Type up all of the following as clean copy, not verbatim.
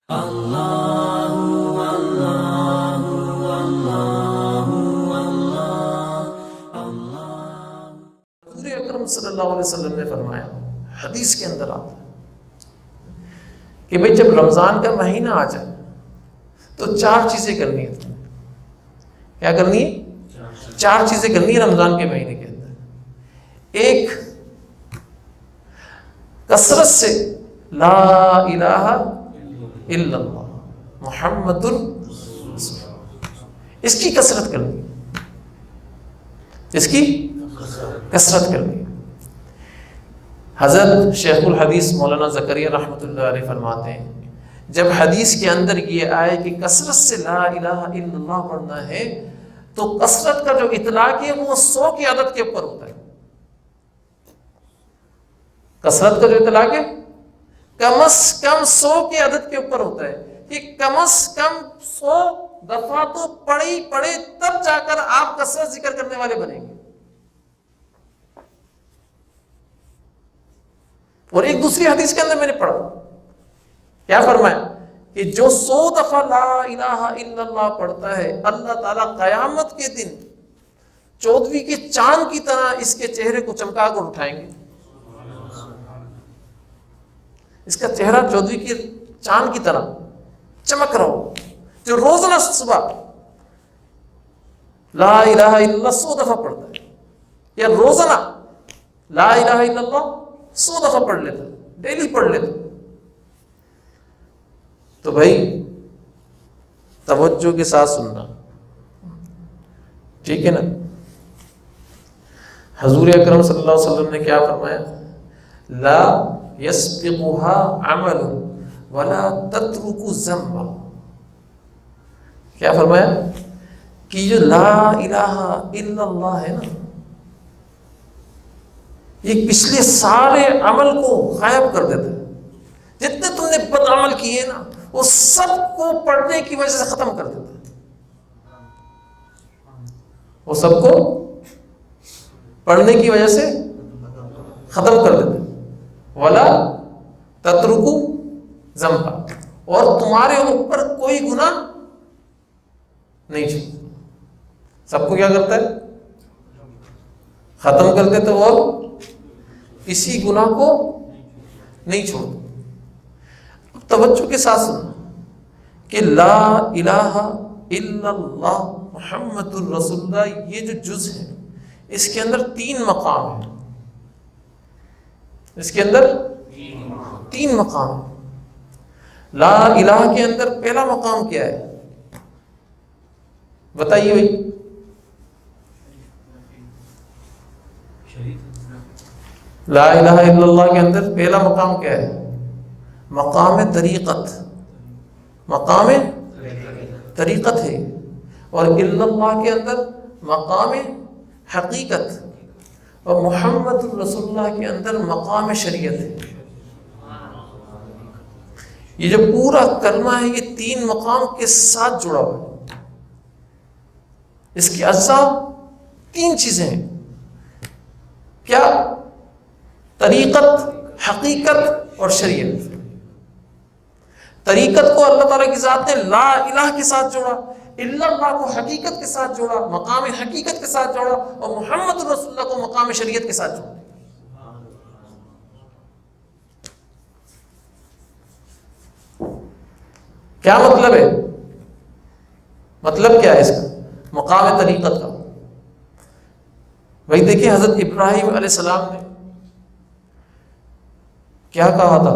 حضور اکرم صلی اللہ علیہ وسلم نے فرمایا، حدیث کے اندر آتا ہے کہ بھئی جب رمضان کا مہینہ آ جائے تو 4 چیزیں کرنی ہے تمہیں۔ کیا کرنی ہے؟ 4 چیزیں کرنی ہے رمضان کے مہینے کے اندر۔ ایک، کثرت سے لا الہ الا اللہ محمد رسول اللہ، اس کی کثرت کرنی ہے، اس کی کثرت کرنی ہے۔ حضرت شیخ الحدیث مولانا زکریا رحمۃ اللہ علیہ فرماتے ہیں، جب حدیث کے اندر یہ آئے کہ کثرت سے لا الہ الا اللہ پڑھنا ہے، تو کثرت کا جو اطلاق ہے وہ 100 کی عدد کے اوپر ہوتا ہے۔ کثرت کا جو اطلاق ہے کم از کم 100 کی عدد کے اوپر ہوتا ہے، کہ کم از کم 100 دفعہ تو پڑھے تب جا کر آپ کثرت ذکر کرنے والے بنیں گے۔ اور ایک دوسری حدیث کے اندر میں نے پڑھا، کیا فرمایا کہ جو 100 دفعہ لا الہ الا اللہ پڑھتا ہے، اللہ تعالیٰ قیامت کے دن 14ویں کے چاند کی طرح اس کے چہرے کو چمکا کر اٹھائیں گے۔ اس کا چہرہ 14ویں کے چاند کی طرح چمک رہا ہو، جو روزانہ صبح لا الہ الا اللہ 100 دفعہ پڑھتا ہے، یا روزانہ لا الہ الا اللہ 100 دفعہ پڑھ لیتا، ڈیلی پڑھ لیتا، تو بھائی توجہ کے ساتھ سننا، ٹھیک ہے نا؟ حضور اکرم صلی اللہ علیہ وسلم نے کیا فرمایا؟ لا یسبقها عمل ولا تترک ذنبا۔ کیا فرمایا؟ کہ جو لا الہ الا اللہ ہے نا، یہ پچھلے سارے عمل کو غائب کر دیتا ہے۔ جتنے تم نے بد عمل کیے نا، وہ سب کو پڑھنے کی وجہ سے ختم کر دیتا ہے، وہ سب کو پڑھنے کی وجہ سے ختم کر دیتا ہے۔ ولا تترکو ذنبا، اور تمہارے اوپر کوئی گناہ نہیں چھوڑتا۔ سب کو کیا کرتا ہے؟ ختم کر دیتا، اور کسی گناہ کو نہیں چھوڑتا۔ اب توجہ کے ساتھ سننا کہ لا الہ الا اللہ محمد الرسول اللہ، یہ جو جز ہے اس کے اندر 3 مقام ہیں، اس کے اندر 3 مقام ہیں۔ لا الہ کے اندر پہلا مقام کیا ہے؟ بتائیے بھائی۔ لا الہ الا اللہ کے اندر پہلا مقام کیا ہے؟ مقام طریقت، مقام طریقت ہے۔ اور الا اللہ کے اندر مقام حقیقت، اور محمد رسول اللہ کے اندر مقام شریعت ہے۔ یہ جو پورا کلمہ ہے یہ 3 مقام کے ساتھ جڑا ہوا ہے۔ اس کی اجزاء 3 چیزیں ہیں، کیا؟ طریقت، حقیقت اور شریعت۔ طریقت کو اللہ تعالیٰ کی ذات نے لا الہ کے ساتھ جوڑا، الا اللہ کو حقیقت کے ساتھ جوڑا، مقام حقیقت کے ساتھ جوڑا، اور محمد رسول اللہ کو مقام شریعت کے ساتھ جوڑا۔ کیا مطلب ہے؟ مطلب کیا ہے اس کا؟ مقام طریقت کا بھائی دیکھیں، حضرت ابراہیم علیہ السلام نے کیا کہا تھا؟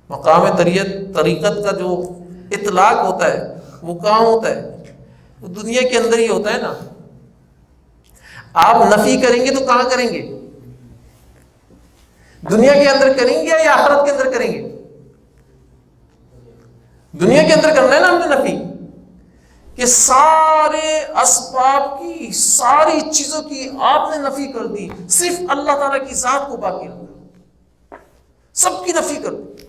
مقام طریقت کا جو اطلاق ہوتا ہے وہ کہاں ہوتا ہے؟ وہ دنیا کے اندر ہی ہوتا ہے نا۔ آپ نفی کریں گے تو کہاں کریں گے؟ دنیا کے اندر کریں گے یا آخرت کے اندر کریں گے؟ دنیا کے اندر کرنا ہے نا ہم نے نفی، کہ سارے اسباب کی، ساری چیزوں کی آپ نے نفی کر دی، صرف اللہ تعالیٰ کی ذات کو باقی رکھا، سب کی نفی کر دی۔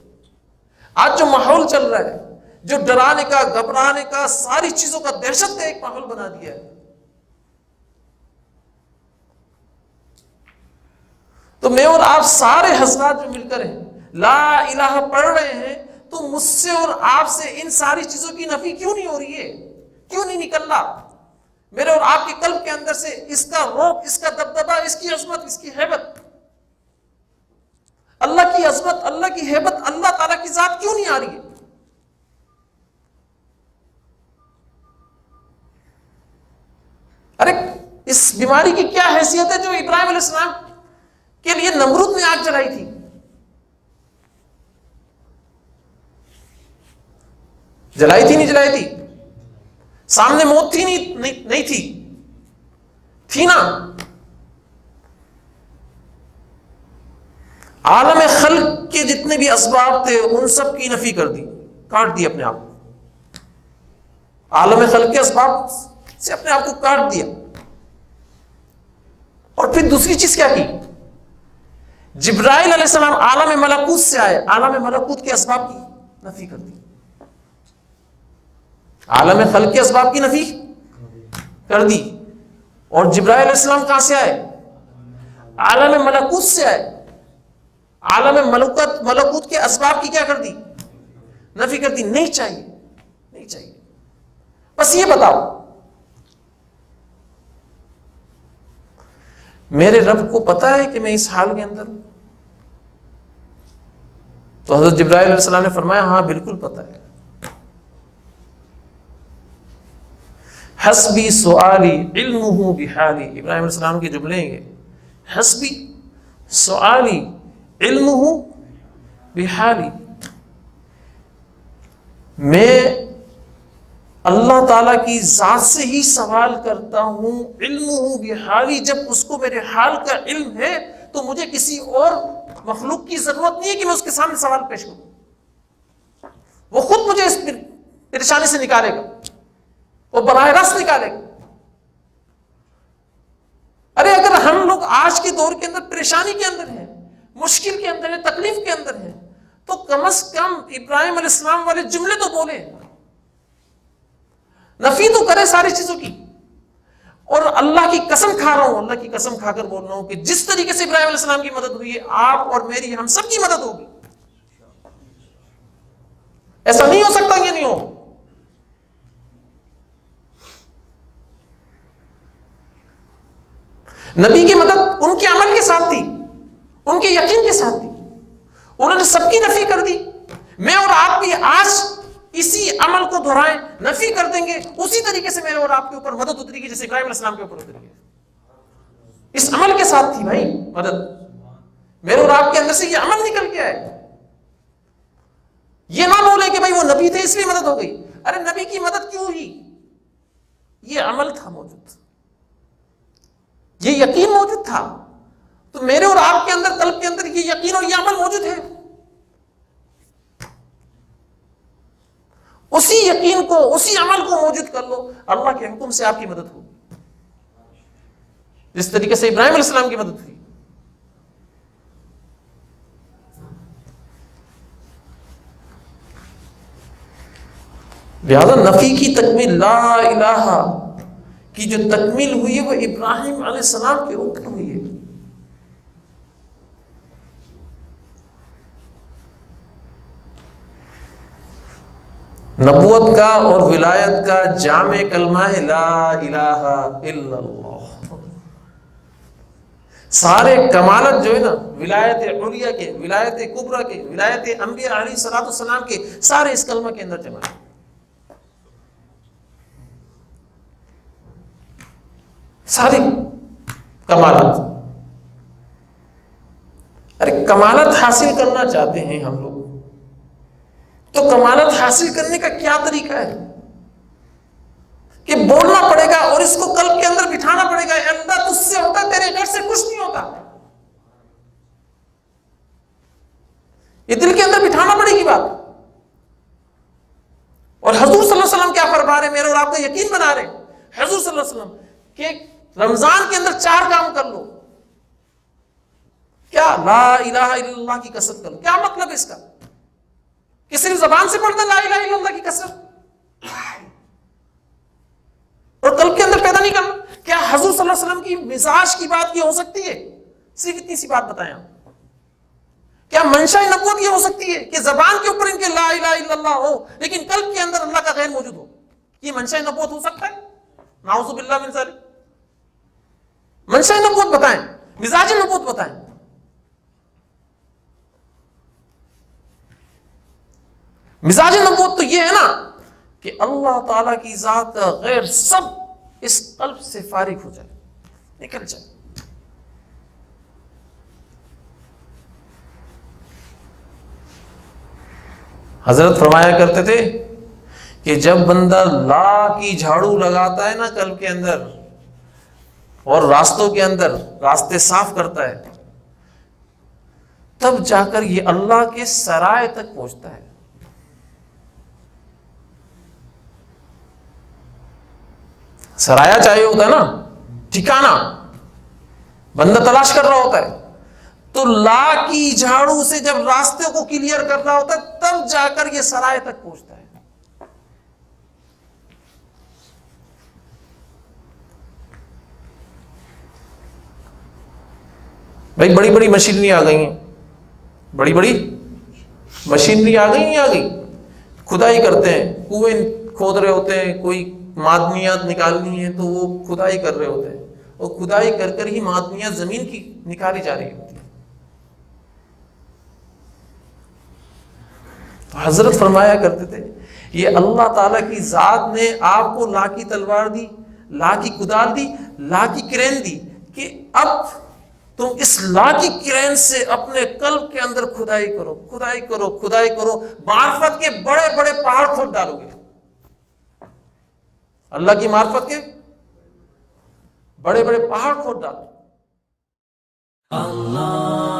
آج جو ماحول چل رہا ہے، جو ڈرانے کا، گھبرانے کا، ساری چیزوں کا، دہشت کا ایک ماحول بنا دیا ہے، تو میں اور آپ سارے حضرات جو مل کر ہیں لا الہ پڑھ رہے ہیں، تو مجھ سے اور آپ سے ان ساری چیزوں کی نفی کیوں نہیں ہو رہی ہے؟ کیوں نہیں نکل رہا میرے اور آپ کے قلب کے اندر سے اس کا روب، اس کا دبدبا، اس کی عظمت، اس کی ہیبت، اللہ کی عظمت، اللہ کی ہیبت، اللہ تعالیٰ کی ذات کیوں نہیں آ رہی ہے؟ ارے اس بیماری کی کیا حیثیت ہے جو ابراہیم علیہ السلام کے لیے نمرود نے آگ جلائی تھی؟ جلائی تھی نہیں جلائی تھی؟ سامنے موت تھی نہیں تھی؟ تھی نا؟ عالم خلق کے جتنے بھی اسباب تھے ان سب کی نفی کر دی، کاٹ دی اپنے آپ کو، عالم خلق کے اسباب سے اپنے آپ کو کاٹ دیا۔ اور پھر دوسری چیز کیا کی؟ جبرائیل علیہ السلام عالم ملکوت سے آئے، عالم ملکوت کے اسباب کی نفی کر دی، عالم خلق کے اسباب کی نفی کر دی۔ اور جبرائیل علیہ السلام کہاں سے آئے؟ عالم ملکوت سے آئے، عالم ملکوت کے اسباب کی کیا کر دی؟ نفی کر دی۔ نہیں چاہیے، نہیں چاہیے۔ بس یہ بتاؤ میرے رب کو پتا ہے کہ میں اس حال کے اندر ہوں؟ تو حضرت جبرائیل علیہ السلام نے فرمایا ہاں بالکل پتا ہے۔ حسبی سؤالی علمہ بحالی، ابراہیم علیہ السلام کے جملے ہیں یہ، حسبی سؤالی علمہ بحالی، میں اللہ تعالیٰ کی ذات سے ہی سوال کرتا ہوں، علمہ بحالی، جب اس کو میرے حال کا علم ہے تو مجھے کسی اور مخلوق کی ضرورت نہیں ہے کہ میں اس کے سامنے سوال پیش کروں، وہ خود مجھے اس پریشانی سے نکالے گا، وہ براہ راست نکالے گا۔ ارے اگر ہم لوگ آج کے دور کے اندر پریشانی کے اندر ہیں، مشکل کے اندر ہیں، تکلیف کے اندر ہیں، تو کم از کم ابراہیم علیہ السلام والے جملے تو بولے، نفی تو کرے ساری چیزوں کی۔ اور اللہ کی قسم کھا رہا ہوں، اللہ کی قسم کھا کر بول رہا ہوں کہ جس طریقے سے ابراہیم علیہ السلام کی مدد ہوئی ہے، آپ اور میری، ہم سب کی مدد ہوگی۔ ایسا نہیں ہو سکتا کہ نہیں ہو۔ نبی کی مدد ان کے عمل کے ساتھ تھی، ان کے یقین کے ساتھ تھی، انہوں نے سب کی نفی کر دی۔ میں اور آپ بھی آج اسی عمل کو دہرائیں، نفی کر دیں گے، اسی طریقے سے میرے اور آپ کے اوپر مدد اتری گی جیسے ابراہیم علیہ السلام کے اوپر اتری ہے۔ اس عمل کے ساتھ تھی بھائی مدد، میرے اور آپ کے اندر سے یہ عمل نکل کے آئے۔ یہ نہ بولے کہ بھائی وہ نبی تھے اس لیے مدد ہو گئی، ارے نبی کی مدد کیوں ہوئی؟ یہ عمل تھا موجود، یہ یقین موجود تھا، تو میرے اور آپ کے اندر، قلب کے اندر یہ یقین اور یہ عمل موجود ہے۔ اسی یقین کو، اسی عمل کو موجود کر لو، اللہ کے حکم سے آپ کی مدد ہوگی، جس طریقے سے ابراہیم علیہ السلام کی مدد ہوئی۔ لہذا نفی کی تکمیل، لا الہ کی جو تکمیل ہوئی ہے وہ ابراہیم علیہ السلام کے اوپر ہوئی ہے۔ نبوت کا اور ولایت کا جامع کلمہ ہے لا الہ الا اللہ۔ سارے کمالت جو ہے نا ولایت علیہ کے، ولایت کبریٰ کے، ولایت انبیاء علیہ الصلوۃ والسلام کے، سارے اس کلمہ کے اندر جمع ہیں۔ ساری کمالت، ارے کمالت حاصل کرنا چاہتے ہیں ہم لوگ، تو کمالت حاصل کرنے کا کیا طریقہ ہے کہ بولنا پڑے گا اور اس کو قلب کے اندر بٹھانا پڑے گا، اے اللہ تجھ سے ہوتا، تیرے غیر سے کچھ نہیں ہوتا، یہ دل کے اندر بٹھانا پڑے گی بات۔ اور حضور صلی اللہ علیہ وسلم کیا فرما رہے ہیں، میرے اور آپ کا یقین بنا رہے ہیں حضور صلی اللہ علیہ وسلم کہ رمضان کے اندر 4 کام کر لو، کیا؟ لا الہ الا اللہ کی کثرت کرو۔ کیا مطلب اس کا کہ صرف زبان سے پڑھنا لا الہ الا اللہ کی کثرت اور قلب کے اندر پیدا نہیں کرنا؟ کیا حضور صلی اللہ علیہ وسلم کی مزاج کی بات یہ ہو سکتی ہے؟ صرف اتنی سی بات بتائیں آپ کیا منشا نبوت یہ ہو سکتی ہے کہ زبان کے اوپر ان کے لا الہ الا اللہ ہو لیکن قلب کے اندر اللہ کا غیر موجود ہو؟ یہ منشا نبوت ہو سکتا ہے؟ نعوذ باللہ من ذالک. منشا نبوت بتائیں، مزاج نبوت بتائیں. مزاج نبوت تو یہ ہے نا کہ اللہ تعالیٰ کی ذات کا غیر سب اس قلب سے فارغ ہو جائے، نکل جائے. حضرت فرمایا کرتے تھے کہ جب بندہ لا کی جھاڑو لگاتا ہے نا قلب کے اندر اور راستوں کے اندر راستے صاف کرتا ہے، تب جا کر یہ اللہ کے سرائے تک پہنچتا ہے. سرایا چاہیے ہوتا ہے نا، ٹھکانہ بندہ تلاش کر رہا ہوتا ہے، تو لا کی جھاڑو سے جب راستے کو کلیئر کر رہا ہوتا ہے تب جا کر یہ سرائے تک پہنچتا ہے. بھائی بڑی بڑی مشینری آ گئی ہیں، بڑی بڑی مشینری آ گئی، کھدائی کرتے ہیں، کنویں کھود رہے ہوتے ہیں، کوئی معدنیات نکالنی ہے تو وہ کھدائی کر رہے ہوتے ہیں، اور کھدائی کر کر ہی معدنیات زمین کی نکالی جا رہی ہوتی ہیں. تو حضرت فرمایا کرتے تھے یہ اللہ تعالیٰ کی ذات نے آپ کو لا کی تلوار دی، لا کی کدال دی، لا کی کرین دی کہ اب تم اس لا کی کرین سے اپنے قلب کے اندر کھدائی کرو، کھدائی کرو، کھدائی کرو، معرفت کے بڑے بڑے پہاڑ کھود ڈالو گے. اللہ کی معرفت کے بڑے بڑے پہاڑ کھود ڈالو. اللہ